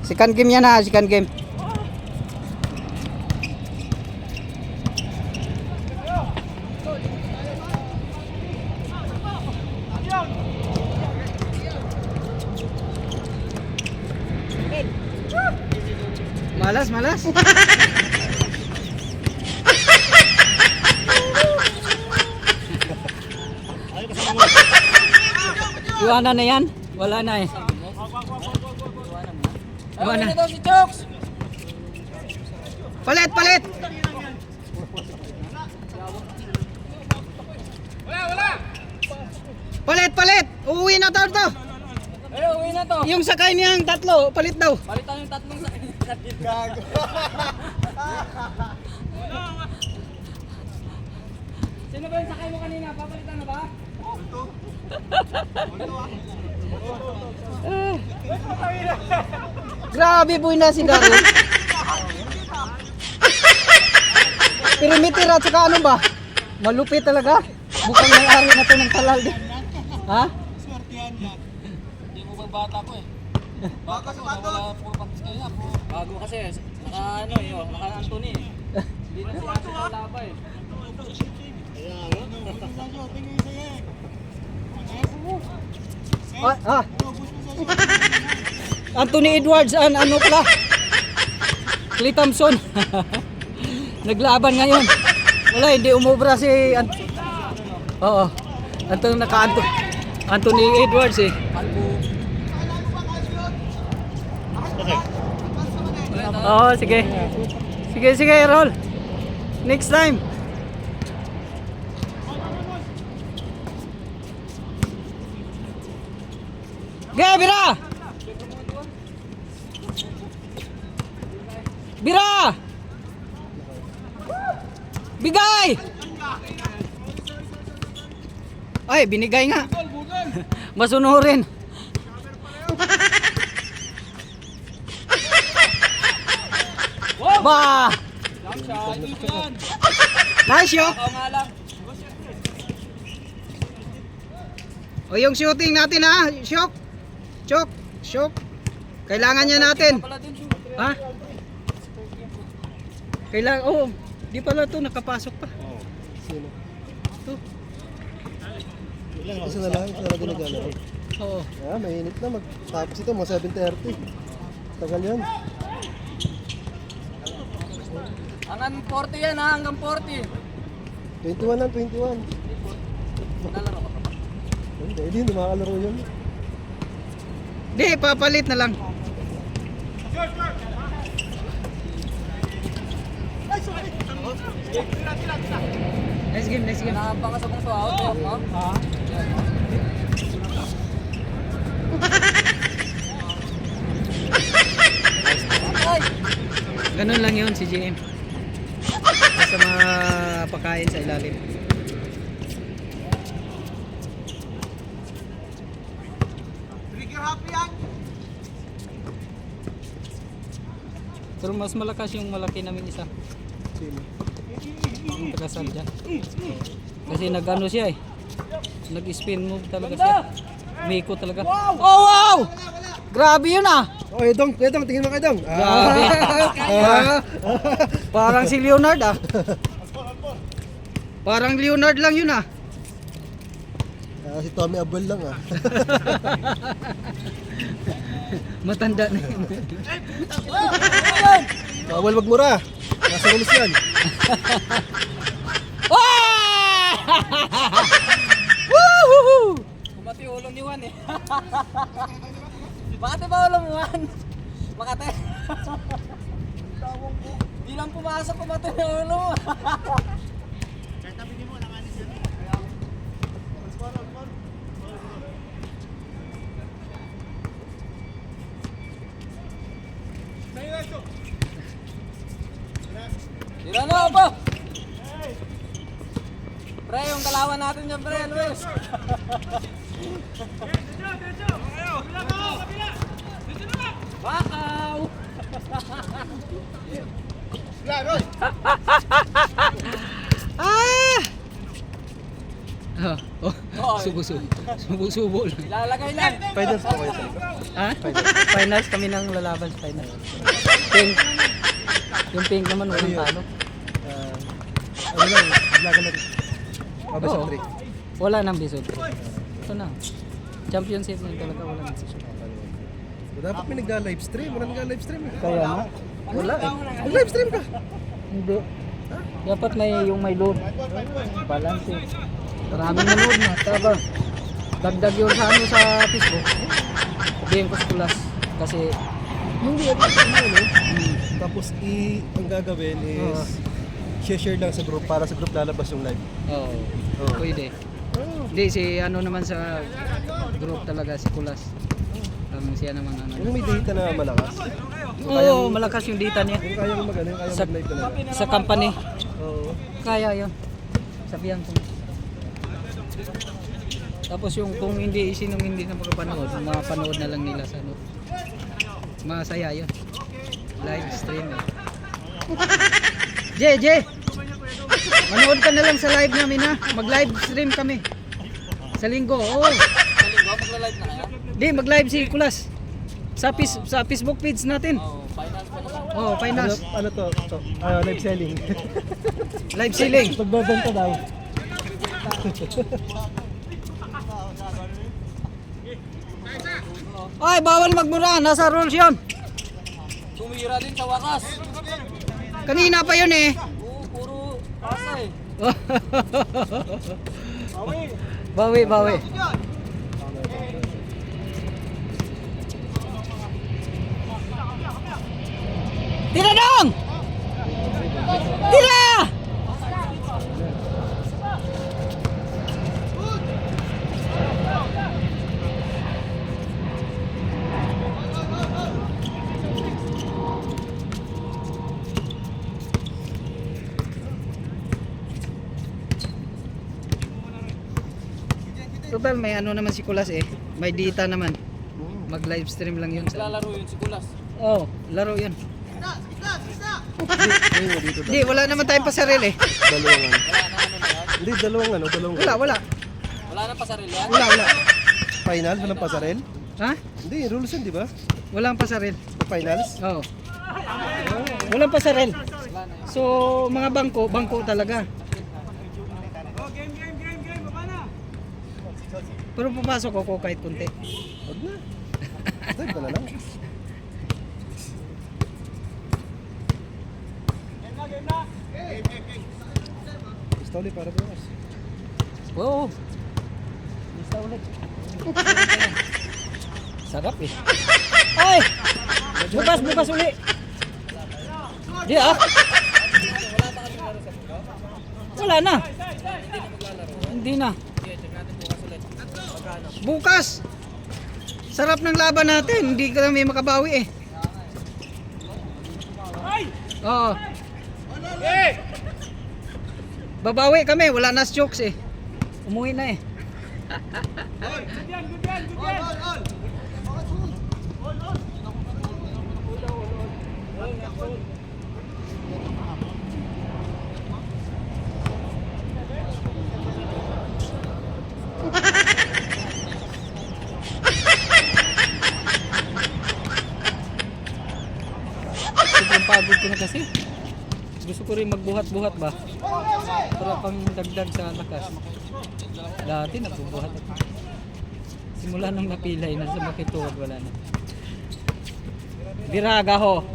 Second game yan ha, second game. Malas. Iwanan na yan? Wala na eh. Iwanan na daw si Chokes. Palit! Palit! Uuwi na to! Uwi na to. Yung sakay niyang tatlo, palit daw. Palitan yung tatlong sakay. Gago. Sino ba yung sakay mo kanina? Papalitan na ba? Grabe boy na si Daryl. Perimeter at saka ano ba? Malupit talaga. Bukang may-ari na to ng talal din. Ha? Swertihan yan. Hindi mo bang bata ko eh. Baka ko wala puro practice kayo na. Bago kasi naka ano eh, naka Anthony eh. Hindi na siya sa laba eh. Anthony Edwards and ano pala? Clay Thompson. Naglaban ngayon. Wala, hindi umubra si Oo. Anthony Edwards eh. Oo, sige. Sige, roll. Next time. Bira! Bigay! Ay, binigay nga. Masunurin. Ba! Nice shot. O yung shooting natin ha, Chok. Kailangan niya natin. Ha? Kailangan, di pala to nakapasok pa. Sino? To. Isa na lang ginagalaw. Oo. Mainit na. Tapos ito, mga 7:30. Tagal yan. Hanggang 40 yan ha, hanggang 40. 21 lang, 21. Nalaro ka pa. Hindi makakalaro yun. Di, papalit na lang. Nice game. Nakapangas akong sa out. Ganun lang yun si GM. Basta mapakain sa ilalim. Pero mas malakas yung malaki namin isa. Sino? Yung tagasal dyan. Kasi nag-ano siya eh. Nag-spin move talaga siya. Umiko talaga. Wow! Grabe yun ah! Edong, tingin mo kay Edong. Grabe. Parang si Leonard ah. Parang Leonard lang yun ah. Si Tommy Abel lang ah. Matanda na yun. Bawal magmura. Nasa rules yan. Woohoo! Kumati ulo ni Juan eh. Makati ba ulo mo Juan? Makati. Di lang pumasok kumati yung ulo mo. Tira na ba? Pre, yung kalawan natin dyan, pre, Luis. Wakaw! Oh, subo lang. Ilalagay lang. Finals po kayo sa ito. Ha? Finals kami ng lalaban sa finals. Pink. Yung pink naman walang talo. Ano lang, vlogan natin. Mabasa Oo. 3. Wala nang bisod. Ito na. Championship na talaga wala nang bisod. Dapat may nagla-live stream. Wala nagla-live stream. Kaya nga. Wala eh. Mag-live stream ka. Hindi. Dapat may yung may load. Balance eh. Maraming nanood na. Taba. Dagdag yun sa ano sa Facebook. Sabihin ko sa kulas. Kasi Hindi, ano, tapos ang gagawin is share lang sa group para sa group lalabas yung live. Oo. Oo. Pwede. Hindi si ano naman sa group talaga si kulas. Siya naman ano. Yung may data na malakas. Oo, malakas yung data niya. Yung kaya mag-ano, yung kaya Sa- mag-live talaga. Sa company. Oo. Kaya yun. Sabihan ko. Tapos yung kung hindi sinong hindi na makapanood, mapanood na lang nila sa ano. Masaya yun. Live stream eh. Je! Manood ka na lang sa live namin ha. Mag-live stream kami. Sa linggo, oo. Sa linggo, magla-live na kaya? Di, mag-live si Kulas. Sa Facebook page natin. Oo, finals pa naman. Oh, finals. Ano to? Live selling. Live selling. Pagbebenta daw. Ay, bawal magmura. Nasa rules yun. Tumira din sa wakas. Kanina pa yun eh. Oo, puro asa eh. Bawi. Tira dong! Tira! Total may ano naman si Kulas eh. May data naman. Mag live stream lang yun sa. Naglalaro yun si Kulas. Oh, laro yun. Dito Di, wala naman tayong pasaril eh. dalawang ano. Wala na ano na yan. Hindi, dalawang. Wala. Wala na pasaril yan. Wala. Final, walang pasarel? Ha? Hindi, rules yun, di ba? Walang pasaril. Finals? Oo. Walang pasaril. So, mga bangko talaga. Pero papasok ako kahit kunti. Huwag na. Dive ka na lang. Gusto ulit para bukas. Oo. Isa ulit. Sarap eh. Ay! Bukas ulit. Di ah. Wala na. Hindi na. Bukas. Sarap ng laban natin. Hindi kami makabawi eh. Oo. Babawi kami. Wala na jokes eh. Umuwi na eh. Sobrang pagod ko na kasi. Gusto ko rin magbuhat-buhat ba? Para pang dagdag sa lakas. Dati nagbubuhat ako. Simula nang napilay na sa makituwag wala na. Biraga ho.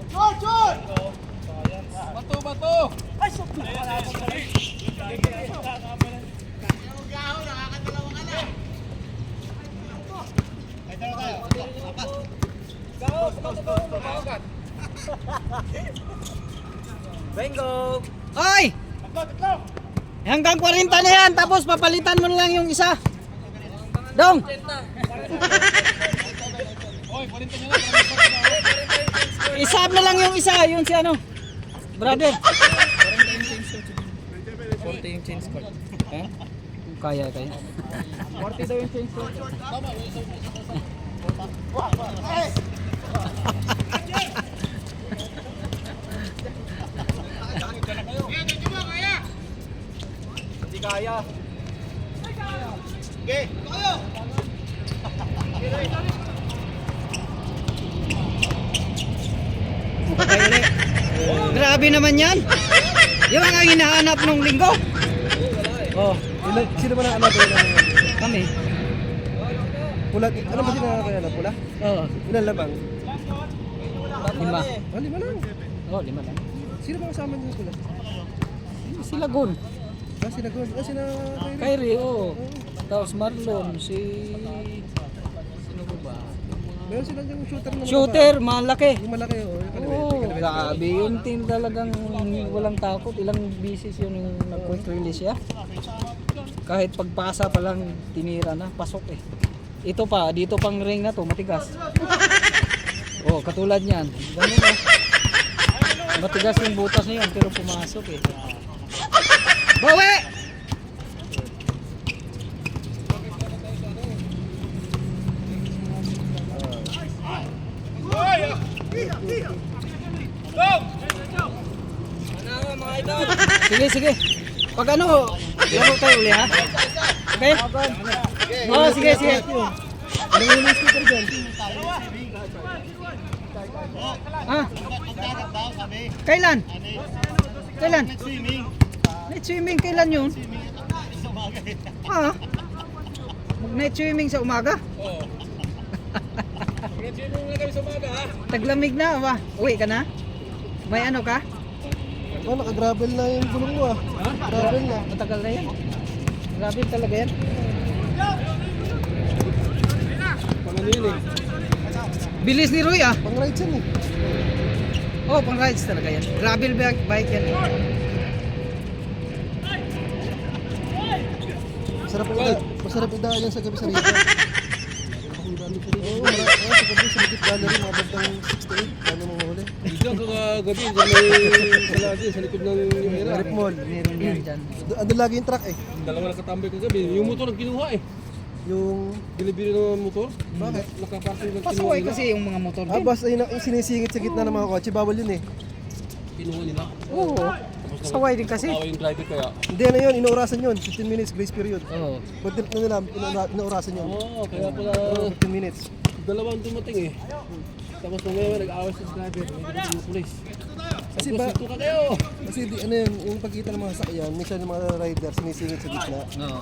Bato! Bingo! Oy! Hanggang 40 na yan, tapos papalitan mo na lang yung isa. Dong! Isab na lang yung isa, yun si ano. Brother. 40 yung change card. Eh? Kaya. 40 daw yung change card. Hindi kaya. Okay ulit. Grabe naman yan. Yung ang hinahanap nung linggo. Oh, Sino ba na anak ko na kami. pula? Ano ba sila kaya na pula? Oo, Ilan lamang? 5. Oh, 5 lang. Oh, 5 lang. Sino ba kasama niyo pula? Sila Gun. Ah, sila Gon. Ah, sila Kyrie. Kyrie, oo. Tapos Marlon, si... Sino ba ba? Meron silang yung shooter na Shooter, malaki. Yung malaki, oh. Yung kaliwete. Oo, grabe. Yung team talagang walang takot. Ilang bisis yun yung nag-quick release siya. Kahit pagpasa pa lang, tinira na. Pasok eh. Ito pa, dito pang ring na to, matigas. Oh, katulad niyan. Ganun eh. Matigas yung butas niya yan, pero pumasok eh. Bawi! Sige, sige. Pag ano, laro tayo uli ha? Okay? Oh, sige, sige. Ano yung speaker dyan? Ah. Kailan? Kailan? Night swimming, kailan yun? Ah. Night swimming sa umaga? Oo. Nag-swimming na kami sa umaga ha. Taglamig na, ba? Uwi ka na? May ano ka? Oh, naka-gravel na yung gulong mo ah. Gravel na. Matagal na yan. Grabe talaga yan. Pang ano yun eh. Bilis ni Roy ah. Pang rides yan eh. Oh, pang rides talaga yan. Gravel bike yan. Masarap idaan yan sa gabi sa Riga. Oo, sa gabi sa Likit Gallery, mga bandang 6 to 8. Paano mo mahuli? Dito kagabi, sa may salati, sa likod ng Hira. Rip Mall. Meron yan dyan. Ando lagi yung truck eh. Dalawa nakatambay kagabi. Yung motor ang kinuha eh. Yung... Binibili ng motor. Bakit? Nakaparking ng kinuha Pasaway nila. kasi yung mga motor din. Bas, ayun ang sinisingit sa gitna ng mga kotse. Bawal yun eh. Kinuha nila. Oo. Pasaway din kasi. Tawa yung driver kaya. Hindi na yun, inaurasan yun. 15 minutes grace period. Oo. Content na nila, inaurasan yun. Oo, kaya pala Oo, 15 minutes. dalawang dumating eh. Tapos mamaya nag-awas sa driver. May dumating yung police. Kasi Tapos ba, ito ka kayo. kasi di, ano yun, yung pagkita ng mga sakyan, minsan yung mga rider sinisingit sa gitna. Oo.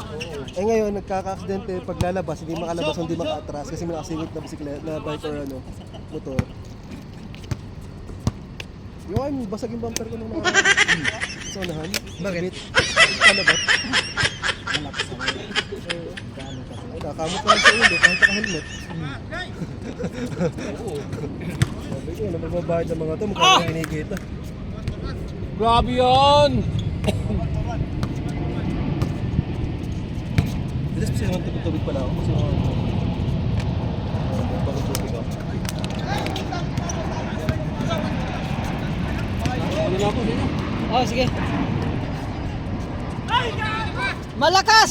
Eh ngayon, nagkaka-aksidente paglalabas, hindi makalabas, hindi maka-atras kasi may nakasingit na bisiklet, na bike or ano, motor. Yung basag yung bumper ko ng mga sa unahan. Bakit? Paano ba? Ay, nakamot ka lang sa ulo, kahit naka-helmet. Sabi ko, nababayad ng mga to, mukha kang hinigita. Grabe yan! Bilis kasi naman tubig pala ako kasi mga bakit tubig ako. Ano na ako sa inyo? Oh, sige. Malakas!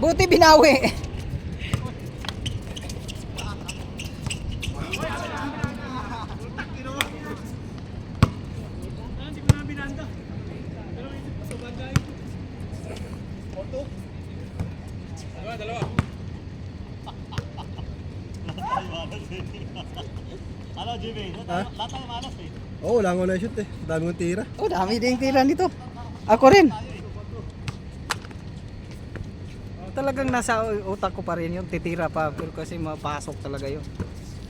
Buti binawi. Ha? Oo, wala akong na-shoot eh. Dami kong tira. Oh, dami din tira nito. Ako rin. Talagang nasa utak ko pa rin yun. Titira pa. Pero kasi mapasok talaga yun.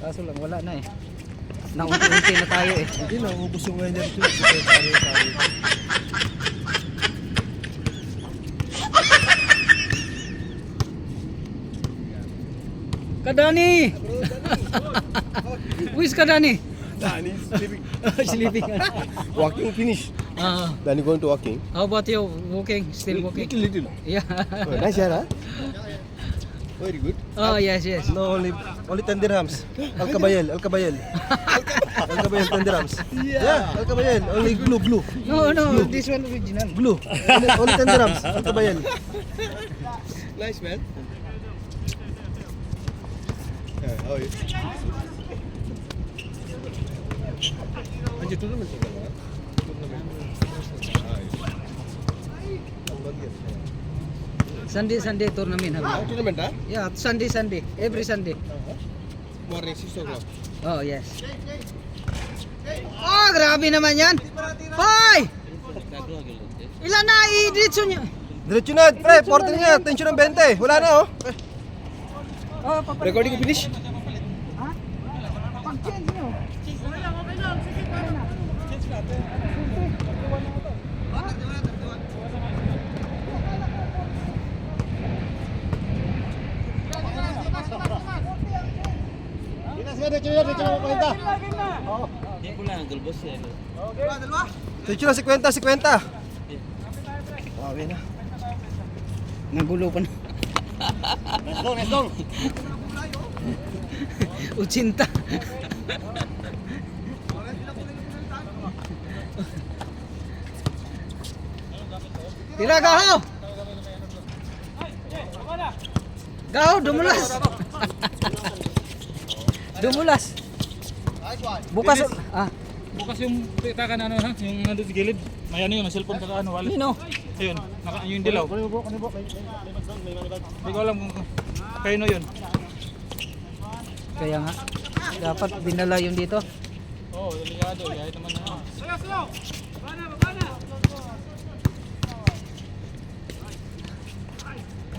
Kaso lang, wala na eh. Naunti-unti na tayo eh. Hindi na, ubus yung energy. Sorry. Kadani! Where's Kadani? Dani, sleeping. Sleeping. Walking finish. Dani going to walking. How about you? Walking? Still walking? Little. Yeah. Nice yan ha? Very good. Oh, yes. No, only 10 dirhams. Al-Kabayel. Al-Kabayel 10 dirhams. Yeah, Al-Kabayel. Only glue. No, this one original. Glue. Only 10 dirhams. Al-Kabayel. Nice man. Oh, yeah. Andiyo ito naman siya ba? Ito naman. Sunday tournament Ah, kami. tournament ha? Yeah, Sunday, every Sunday. Morning 6 o'clock. Oh, yes. Oh, grabe naman yan. Hoy! Ilan na i-diretso niya? Diretso na, pre, 40 na nga, tension ng 20. Wala na oh. Oh, Recording finish? Ha? Pag-change nyo. Diretso na, 50. Hindi ko lang, gulbos eh. Diretso na, 50. Wawi na. Nagulo pa na. Let's go. 80. Tira gaho. Gaho, dumulas. Dumulas. Bukas. Ah, Bukas yung titakan ano ha, yung nandun sa gilid. May ano yun, may cellphone ka ano, wallet. nino. Ayun, yung dilaw. Hindi ko alam kung kayo yun. Kaya nga dapat dinala yung dito. Oo, delikado. Kahit naman na.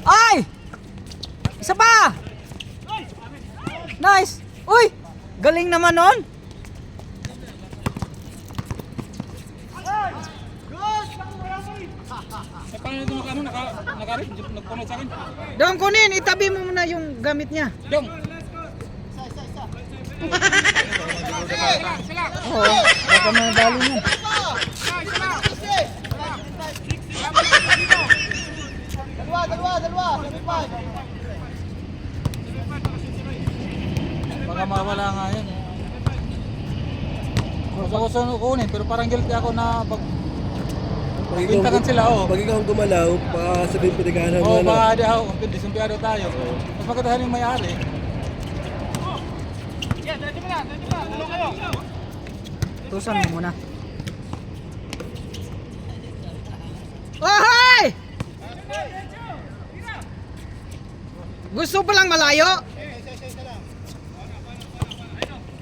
Ay! Isa pa! Nice! Uy! Galing naman nun! Eh, paano ito makano? Nakarin? Nagpunod sa akin? Dong, kunin! Itabi mo muna yung gamit niya. Dong! Oo, baka madali niyan. Baka mawala nga yan. Gusto ko kunin, pero parang guilty ako na pag bintagan sila, oh. Pag ikaw ang gumalaw, baka sabihin pinagahan mo Oo, ano. baka di ako, disumpiado tayo. Mas magkatahan yung may-ari. Tusan mo muna. Oh, hi! Gusto pa lang malayo?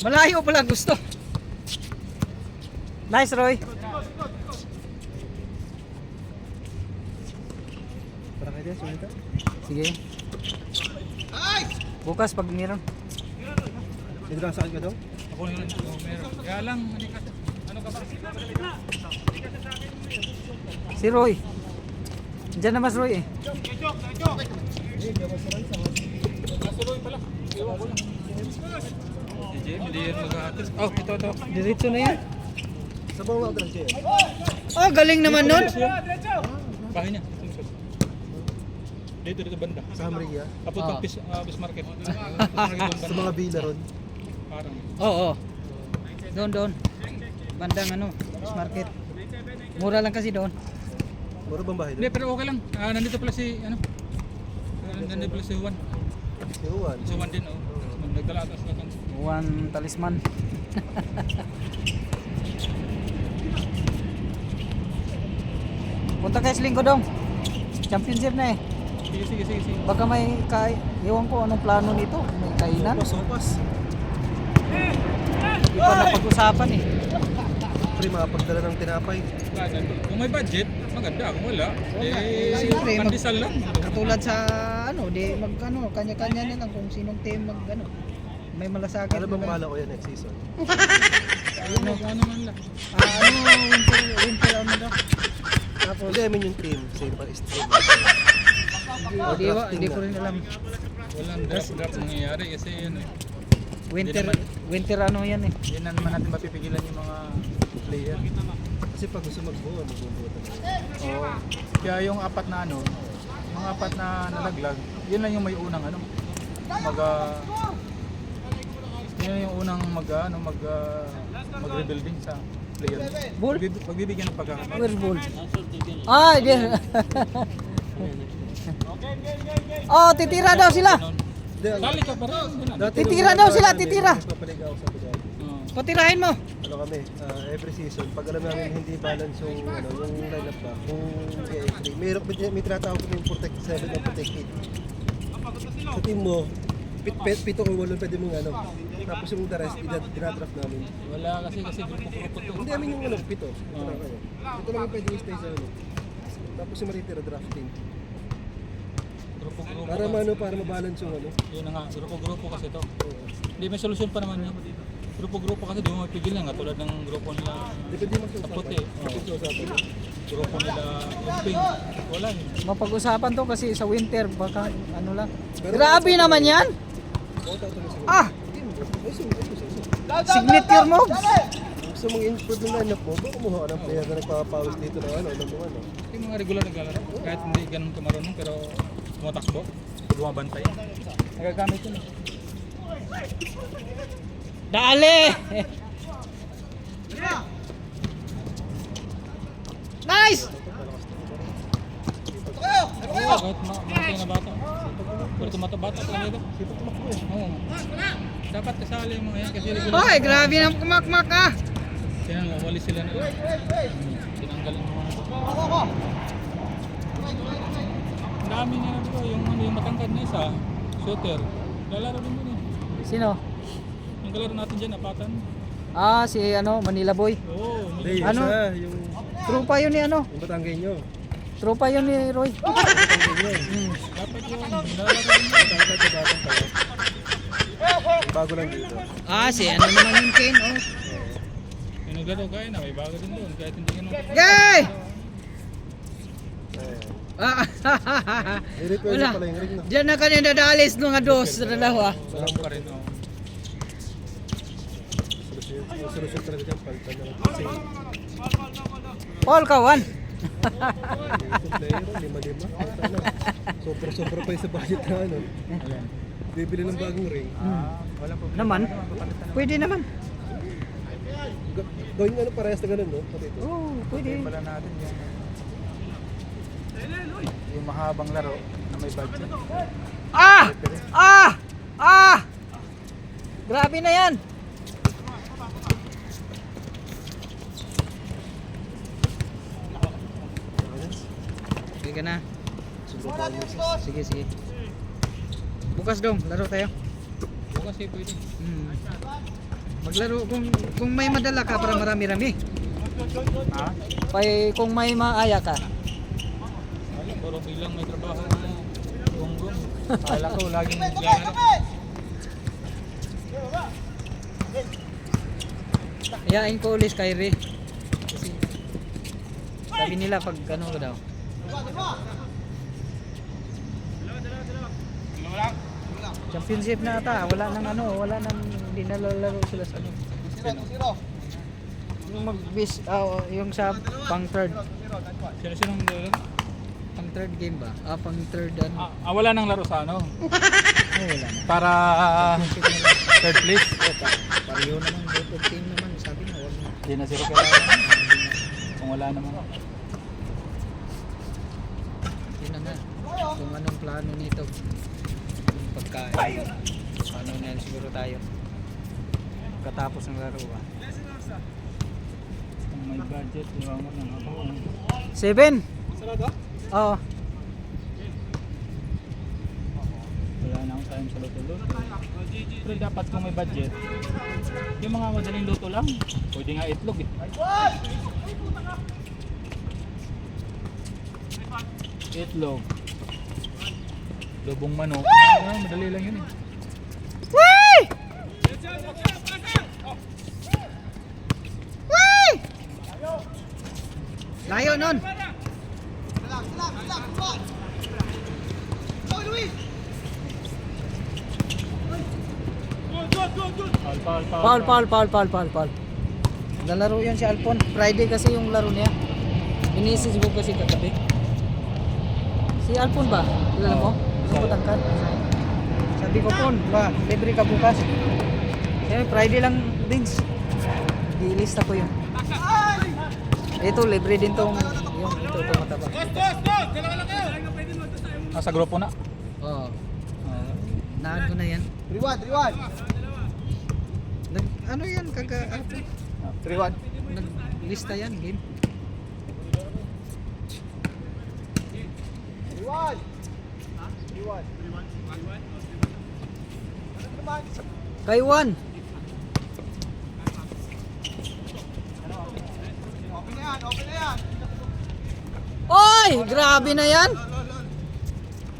Malayo pala gusto. Nice, Roy. Para kayo din, sunita. Sige. Bukas pag meron. Hindi lang saan ka daw? Ako na yun. Meron. Kaya lang, hindi ka, ano ka ba? Si Roy. Diyan na mas Roy eh. Nasuloy pala. Ewan ko lang. Si Jay, hindi yan mag-aatis. Oh, ito. Diretso na yan. Sa bawang mga Jay. Oh, galing naman nun. Bahay niya. Dito banda. Sa Hamriya. Papuntang Ah. Fish Market. Sa mga villa ron. Parang. Oo. Doon. Bandang ano, fish market. Mura lang kasi doon. Mura bang bahay Hindi, doon? pero okay lang. Nandito pala si, ano? Nandito pala si Juan. Si Juan. Si Juan din, oh. Nagdala atas na kan. Juan Talisman. Punta kayo sa linggo dong. Championship na eh. Sige. Baka may iwan ko anong plano nito. May kainan. Sopas. Hindi pa napag-usapan eh. Pre, makapagdala ng tinapay. Kung may budget, maganda. Kung wala, Siyempre, pandesal lang. Katulad sa ano, di magkano, kanya-kanya na lang kung sinong team ano. May malasakit. Ano bang mahal ko yan next season? Ano man lang. Winter ano daw. Tapos Hindi, I mean yung team. Same pa is team. hindi ko rin alam. Walang draft nangyayari kasi yun eh. Winter ano yan eh. Hindi na naman natin mapipigilan yung mga player. Kasi pag gusto magbuo, magbuo talaga. Oo. Kaya yung apat na ano, yung apat na nalaglag, yun lang yung may unang ano, yun yung unang mag-rebuilding sa player. Bull? Pagbibigyan ng pagkakataon. Where's Bull? Ah, there. Oh, titira daw sila. Sali ka pa rin. Dati Titira nung daw sila, namin, titira. nagpapaligaw ako sa Bugay. Patirahin mo. Ano kami, every season, pag alam namin hindi balance yung, yung lineup ba, kung may tinatawag kami yung protect 7 o protect 8. Sa team mo, pito o 8 pwede mong tapos yung the rest, dinadraft namin. Wala kasi grupo-grupo to. Hindi namin yung pito. Ito lang kayo. Ito lang yung pwede yung stay sa Tapos yung matitira drafting. Grupo-grupo. Para mabalance yung Yun na nga, grupo-grupo kasi to. Hindi, may solusyon pa naman yun. Grupo-grupo kasi di mo mapigil yan, tulad ng grupo nila Depende mo sa sa puti. usapan. Grupo nila yung pink. Wala yun. Mapag-usapan to kasi sa winter baka ano lang. Pero- Grabe naman yan. Ah, signature mo. Gusto mong improve yung lineup mo, baka kumuha ka ng player na nagpapawis dito na Yung mga regular naglalaro, kahit hindi ganun kamarunong pero tumatakbo, bumabantay. Nagagamit yun. Dali. Nice. Oo, kahit mga na bata. Pero bata talaga ito. Sipag tumakbo eh. Oo. Dapat kasali yung mga yan kasi regular. Hoy, grabe na kumakmak ah. Kaya nga, wali sila na. Tinanggal yung mga. Ang dami niya na bro, yung matangkad na isa, shooter. Lalaro din yun eh. Sino? Yung kalaro natin dyan, apatan. Ah, si Manila Boy. Oo, Hindi, Ano? isa, yung Tropa yun ni yung Batanggay nyo. Tropa yun ni Roy. Batanggay nyo. dapat yun. Lalaro din yun. Batanggay sa batang tayo. Bago lang dito. Ah, si ano naman yung Ken, oh. Yung naglaro kaya na, may bago din doon. Kahit hindi ganun. Yay! Eh, Ah, i-request wala. pala yung ring na. Diyan na kanina dalis mga dos sa dalawa. Sarap pa rin, oh. Solusyon talaga dyan, palitan na lang. Kasi Paul Kawan. yung player, 5-5. Sobra-sobra pa yung sa budget na Ayan. Bibili ng bagong ring. Wala po. Naman. Pwede naman. Gawin parehas na ganun, no? Pati ito. Oh, pwede. Pala natin yung mahabang laro na may budget. Ah! Ah! Ah! Grabe na yan. Sige ka na. Sige, sige. Bukas dong, laro tayo. Bukas eh pwede. Maglaro kung may madala ka para marami-rami. Ha? Kung may maaya ka. Alam, puro bilang may trabaho na gonggong. Kala ko laging naglalaro. Yain ko ulit kay Ray. Kasi sabi nila pag ano ko daw. Championship na ata, wala nang wala nang hindi nalalaro sila sa ano. Yung yung sa pang third Sino-sinong naglalaro? pang third game ba? Pang third ano. Wala nang laro sa ano? Wala na. Para third place. Pareho naman, both team naman, sabi na wala na. Hindi na sila kailangan. Kung wala naman. Yun na nga. Kung anong plano nito. Yung pagkain. Paano na yan siguro tayo. Katapos ng laro ba? Kung may budget, iwan mo na ako. 7? Oo. Wala na akong time sa luto-luto. Pero dapat kung may budget, yung mga madaling luto lang, pwede nga itlog eh. Itlog. Lubong manok. Madali lang yun eh. Whee! Whee! Layo nun. Paul. Lalaro yan si Alpon. Friday kasi yung laro niya. Inisis ko kasi kagabi. Si Alpon ba? Kilala mo? Yung matangkad. Sabi ko Pon, ba, libre ka bukas. Eh, Friday lang Dins. Di-lista ko yun. Ito, libre din tong yung ito mataba. Sa grupo na. Oo. Na-add ko na yan. Reward! ano yan, kagahapon. 3-1. Naglista yan, game. Taiwan. Oy, grabe na yan.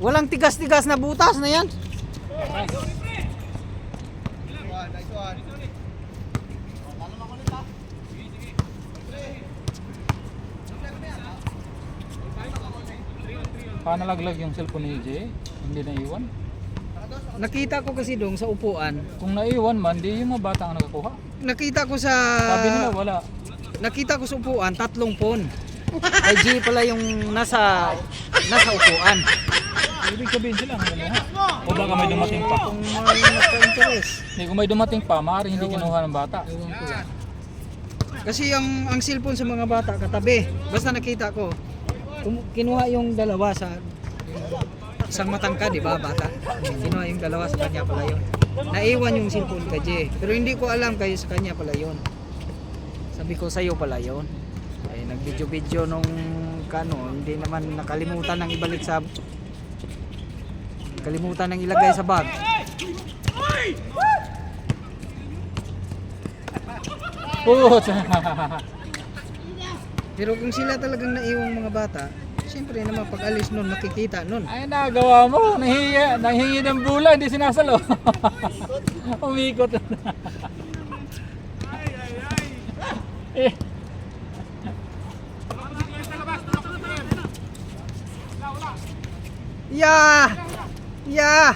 Walang tigas-tigas na butas na yan. Paano nalaglag yung cellphone ni EJ? Hindi naiwan? Nakita ko kasi doon sa upuan. Kung naiwan man, di yung mga bata ang nakakuha. Nakita ko sa Sabi nila wala. nakita ko sa upuan 3 pon. Kay G pala yung nasa upuan. Ibig sabihin sila ang kinuha. O baka may dumating pa. Kung may nagka-interest. Hindi, kung may dumating pa, maaaring hindi kinuha ng bata. Ewan ko lang. Kasi ang cellphone sa mga bata katabi. Basta nakita ko. Kinuha yung dalawa sa isang matangkad, di ba, bata? Kinuha yung dalawa sa kanya pala yun. Naiwan yung cellphone kay J. Pero hindi ko alam kayo sa kanya pala yun. Sabi ko sa'yo pala yun. Ay nag-video-video nung kano, hindi naman nakalimutan ng ibalik sa kalimutan ng ilagay sa bag. Puta! Pero kung sila talagang naiwang mga bata, siyempre naman pag alis nun, makikita nun. Ay, nagawa mo. Nahingi ng bula, hindi sinasalo. Umikot. Eh, Yeah! Yeah!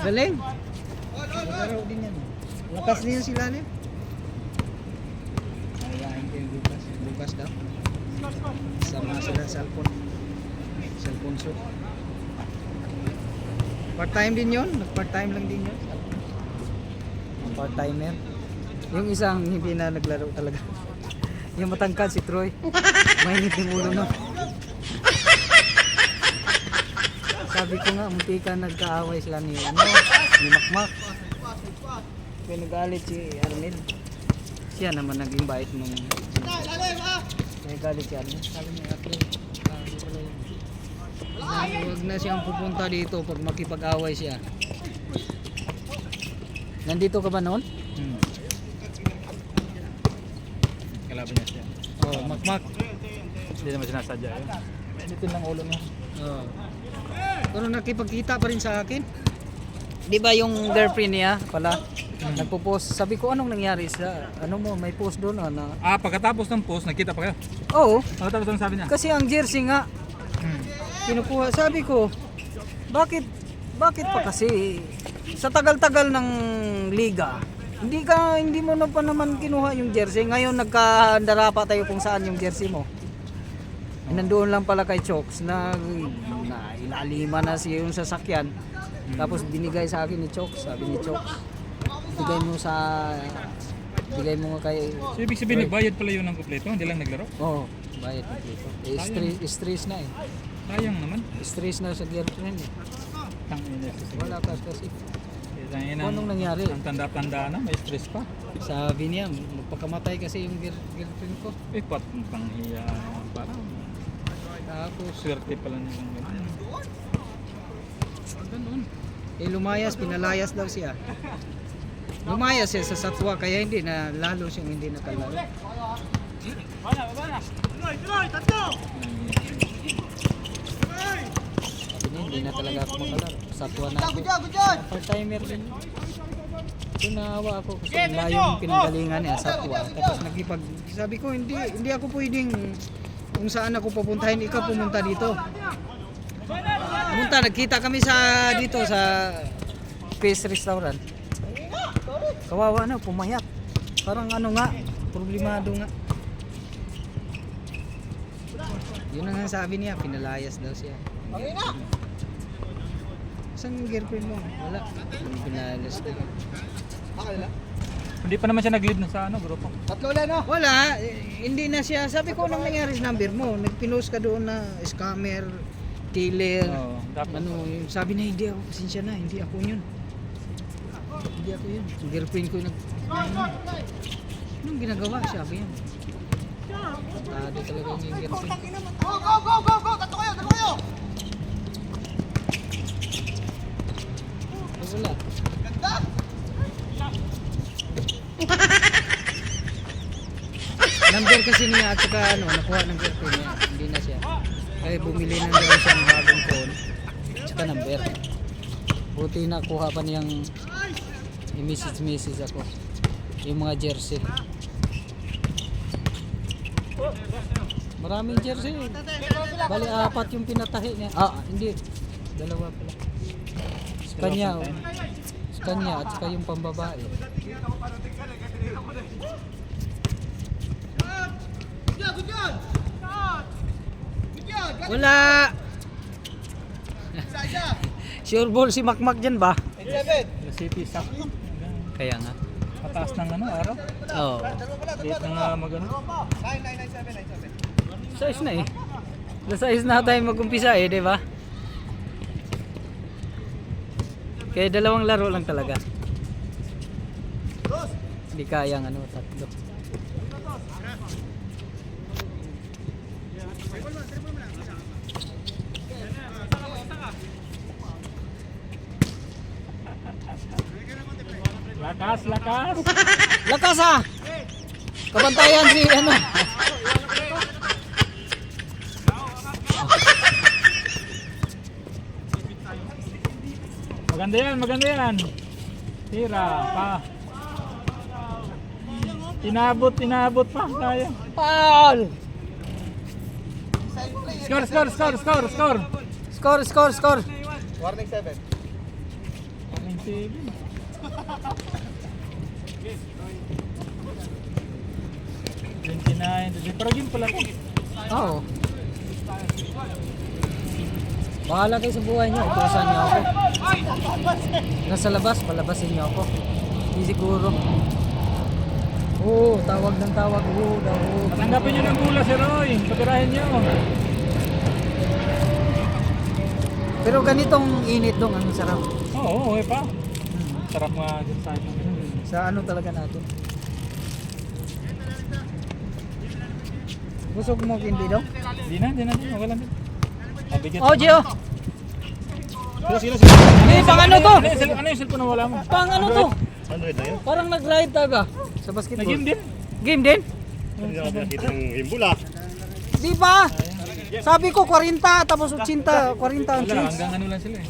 Galing. Laro din yan. Lakas din yan sila niya. Ayahin ko yung Lucas. Lucas daw. Sama sila sa cellphone. Cellphone shoot. Part-time din yun. Nag-part-time lang din yun. Part-timer. Yung isang hindi na naglaro talaga. Yung matangkad si Troy. Mainit yung ulo na. Sabi ko nga, munti ka nagkaaway sila ni Makmak. Kaya nagalit si Arnel. Siya naman naging bait nung kaya galit si Arnel. Sabi niya, April, huwag na siyang pupunta dito pag makipag-away siya. Nandito ka ba noon? kalaban niya siya. Oh, Makmak. Hindi naman sinasadya yun. Meditin lang ulo niya. Oh. Pero nakipagkita pa rin sa akin. Di ba yung girlfriend niya pala nagpo-post. Sabi ko anong nangyari sa ano mo may post doon na. Pagkatapos ng post, nagkita pa kayo? Oo, Pagkatapos ng sabi niya? kasi ang jersey nga kinukuha. Sabi ko bakit pa kasi sa tagal-tagal ng liga hindi mo na pa naman kinuha yung jersey. Ngayon nagkahandara pa tayo kung saan yung jersey mo. Nandoon lang pala kay Chokes na ilalima na siya yung sasakyan. Tapos binigay sa akin ni Chokes. Sabi ni Chokes, bigay mo nga kay... So, ibig sabihin, nagbayad pala yun ng kompleto, hindi lang naglaro? Oo, bayad na dito. Stress na eh. Sayang naman. Stress na sa girlfriend eh. Tangina. Wala ka kasi. Tangina. Anong nangyari? Ang tanda-tanda na, may stress pa. Sabi niya, magpakamatay kasi yung girlfriend ko. Patang hiya. Parang Tapos, swerte pala niya yung ganyan. ganun. Lumayas, pinalayas daw siya. Lumayas siya sa satwa kaya hindi na lalo siyang hindi nakalaro. Sabi niya, hindi na talaga ako makalaro. Satwa na ako. Part-timer din. So naawa ako kasi layo yung pinanggalingan niya, satwa. Tapos sabi ko, hindi ako pwedeng kung saan ako pupuntahin, ikaw pumunta dito. Nagkita kami dito sa Fish Restaurant. Kawawa na, pumayat. Parang ano nga, problemado nga. Yun ang sabi niya, pinalayas daw siya. Saan yung girlfriend mo? Wala. Pinalayas daw. Hindi pa naman siya nag-lead na sa grupo. Wala, hindi na siya. Sabi ko, anong nangyari sa number mo? Nagpinost ka doon na scammer, killer. Oo, dapat. Ano, yung sabi na hindi ako, pasensya na, hindi ako yun. Hindi ako yun. Yung girlfriend ko anong ginagawa? Sabi yan. Tado talaga yung girlfriend ko. Wala. Number kasi niya at saka ano, nakuha ng girlfriend niya. Hindi na siya. Kaya bumili na daw siya ng bagong phone. At saka number. Buti nakuha pa niyang i-message ako. Yung mga jersey. Maraming jersey. Bali, 4 yung pinatahi niya. Hindi. 2 pala. Sa kanya, sa kanya at saka yung pambabae. Wala! Sure ball si Makmak dyan ba? City sakto. Kaya nga. Mataas ng ano, araw. Oo. Late na nga magano. Size na eh. Size na tayo mag-umpisa eh, di ba? Kaya 2 laro lang talaga. Hindi kayang ano, 3. Lakas, lakas. Lakas ah! Kabantayan si ano. Maganda yan, maganda yan. Tira pa. Tinabot pa tayo. Paul! Score! Warning 7. Warning 7. Pero game pala ko. Oo. Bahala kayo sa buhay niyo. Utusan niyo ako. Nasa labas, palabasin niyo ako. Hindi siguro. Oo, tawag ng tawag. Oo. Tanggapin nyo ng bola si Roy. Patirahin nyo. Pero ganitong init dong, ang sarap. Oo, okay pa. Sarap nga dyan sa akin. Sa ano talaga natin. Busog mo hindi dong? Di na. Okay lang din. Mabigat. Oh, Gio! Sila. Eh, pang ano to? Ano yung cellphone na wala mo? Pang ano to? Android na yun? Parang nag-ride taga sa basketball. Nag-game din. Game din? Hindi ako nakita ng gimbula. Di ba? Sabi ko 40 tapos 80, 40 ang Wala, change. hanggang ano lang sila eh.